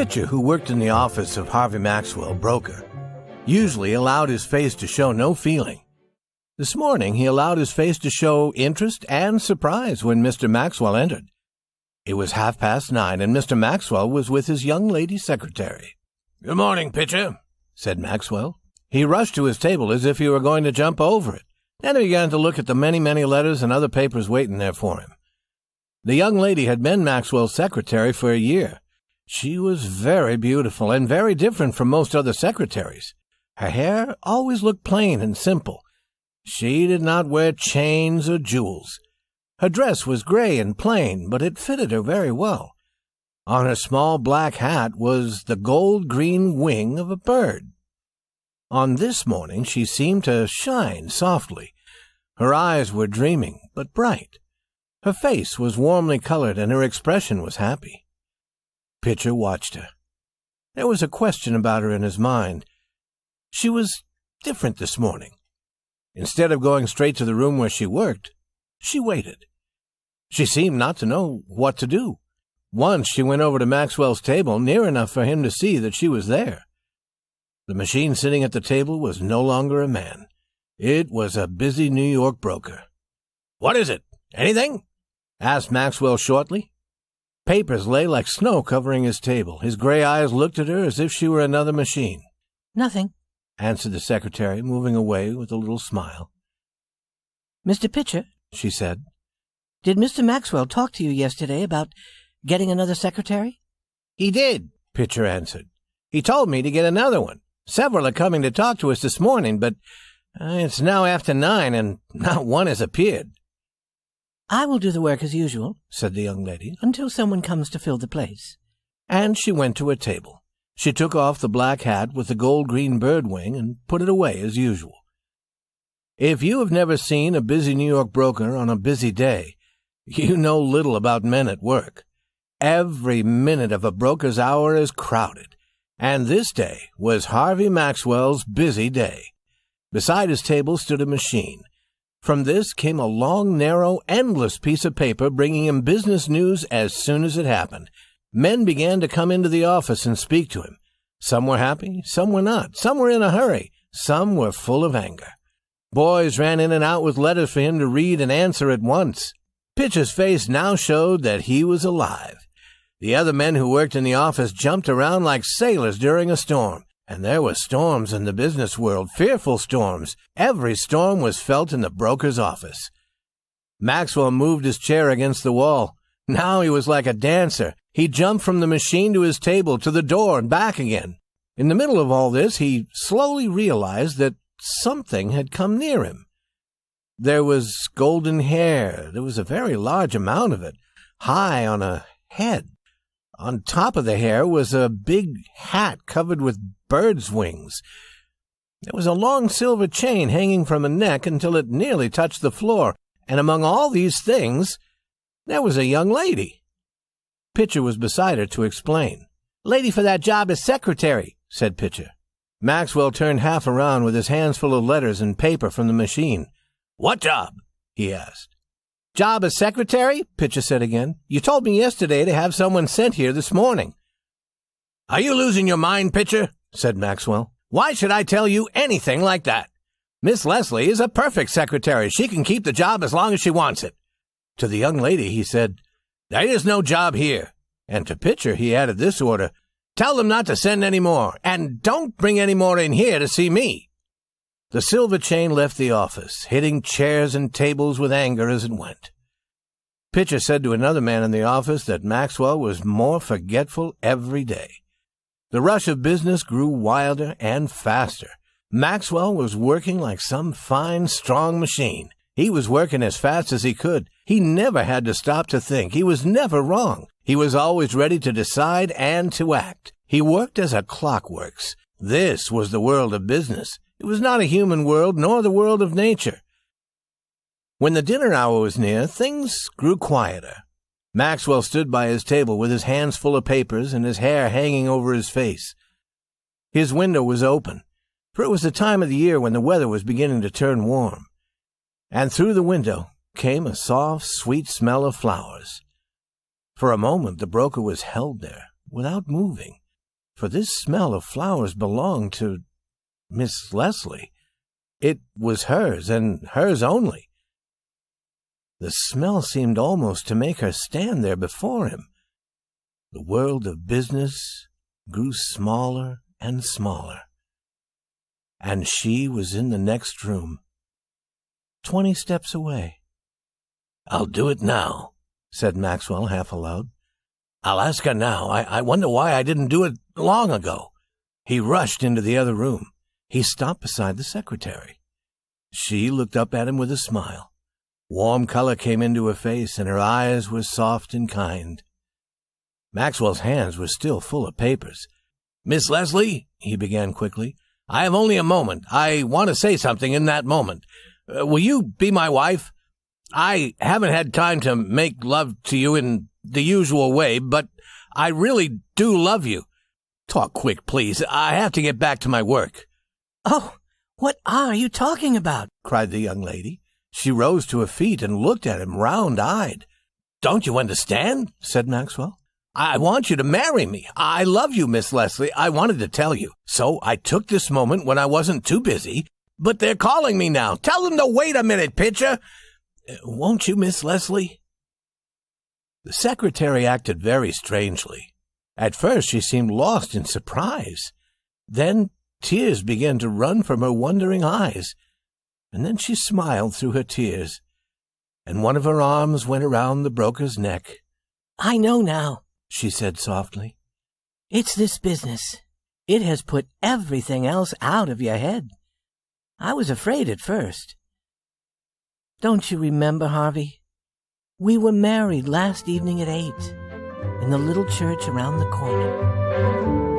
Pitcher, who worked in the office of Harvey Maxwell, broker, usually allowed his face to show no feeling. This morning he allowed his face to show interest and surprise when Mr. Maxwell entered. It was 9:30, and Mr. Maxwell was with his young lady secretary. "Good morning, Pitcher," said Maxwell. He rushed to his table as if he were going to jump over it. Then he began to look at the many letters and other papers waiting there for him. The young lady had been Maxwell's secretary for a year. She was very beautiful and very different from most other secretaries. Her hair always looked plain and simple. She did not wear chains or jewels. Her dress was gray and plain, but it fitted her very well. On her small black hat was the gold-green wing of a bird. On this morning she seemed to shine softly. Her eyes were dreaming, but bright. Her face was warmly colored, and her expression was happy. Pitcher watched her. There was a question about her in his mind. She was different this morning. Instead of going straight to the room where she worked, she waited. She seemed not to know what to do. Once she went over to Maxwell's table, near enough for him to see that she was there. The machine sitting at the table was no longer a man. It was a busy New York broker. "What is it? Anything?" asked Maxwell shortly. Papers lay like snow covering his table. His gray eyes looked at her as if she were another machine. "Nothing," answered the secretary, moving away with a little smile. "Mr. Pitcher," she said, "did Mr. Maxwell talk to you yesterday about getting another secretary?" "He did," Pitcher answered. "He told me to get another one. Several are coming to talk to us this morning, but it's now after 9, and not one has appeared." "I will do the work as usual," said the young lady, "until someone comes to fill the place." And she went to her table. She took off the black hat with the gold-green bird wing and put it away as usual. If you have never seen a busy New York broker on a busy day, you know little about men at work. Every minute of a broker's hour is crowded, and this day was Harvey Maxwell's busy day. Beside his table stood a machine. From this came a long, narrow, endless piece of paper bringing him business news as soon as it happened. Men began to come into the office and speak to him. Some were happy, some were not. Some were in a hurry, some were full of anger. Boys ran in and out with letters for him to read and answer at once. Pitcher's face now showed that he was alive. The other men who worked in the office jumped around like sailors during a storm. And there were storms in the business world, fearful storms. Every storm was felt in the broker's office. Maxwell moved his chair against the wall. Now he was like a dancer. He jumped from the machine to his table, to the door, and back again. In the middle of all this, he slowly realized that something had come near him. There was golden hair. There was a very large amount of it, high on a head. On top of the hair was a big hat covered with birds' wings. There was a long silver chain hanging from a neck until it nearly touched the floor, and among all these things, there was a young lady. Pitcher was beside her to explain. "Lady for that job is secretary," said Pitcher. Maxwell turned half around with his hands full of letters and paper from the machine. "What job?" he asked. "Job as secretary?" Pitcher said again. "You told me yesterday to have someone sent here this morning." "Are you losing your mind, Pitcher?" said Maxwell. "Why should I tell you anything like that? Miss Leslie is a perfect secretary. She can keep the job as long as she wants it." To the young lady he said, "There is no job here." And to Pitcher he added this order, "Tell them not to send any more, and don't bring any more in here to see me." The silver chain left the office, hitting chairs and tables with anger as it went. Pitcher said to another man in the office that Maxwell was more forgetful every day. The rush of business grew wilder and faster. Maxwell was working like some fine, strong machine. He was working as fast as he could. He never had to stop to think. He was never wrong. He was always ready to decide and to act. He worked as a clock works. This was the world of business. It was not a human world, nor the world of nature. When the dinner hour was near, things grew quieter. Maxwell stood by his table with his hands full of papers and his hair hanging over his face. His window was open, for it was the time of the year when the weather was beginning to turn warm. And through the window came a soft, sweet smell of flowers. For a moment the broker was held there, without moving. for this smell of flowers belonged to Miss Leslie. It was hers, and hers only. The smell seemed almost to make her stand there before him. The world of business grew smaller and smaller, and she was in the next room, 20 steps away. "I'll do it now," said Maxwell half aloud. "I'll ask her now. I wonder why I didn't do it long ago." He rushed into the other room. He stopped beside the secretary. She looked up at him with a smile. Warm color came into her face, and her eyes were soft and kind. Maxwell's hands were still full of papers. "Miss Leslie," he began quickly, "I have only a moment. I want to say something in that moment. Will you be my wife? I haven't had time to make love to you in the usual way, but I really do love you. Talk quick, please. I have to get back to my work." "Oh, what are you talking about?" cried the young lady. She rose to her feet and looked at him round-eyed. "Don't you understand?" said Maxwell. "I want you to marry me. I love you, Miss Leslie. I wanted to tell you. So I took this moment when I wasn't too busy. But they're calling me now. Tell them to wait a minute, Pitcher. Won't you, Miss Leslie?" The secretary acted very strangely. At first she seemed lost in surprise. Then tears began to run from her wondering eyes, and then she smiled through her tears, and one of her arms went around the broker's neck. "I know now," she said softly. "It's this business. It has put everything else out of your head. I was afraid at first. Don't you remember, Harvey? We were married last evening at 8 in the little church around the corner."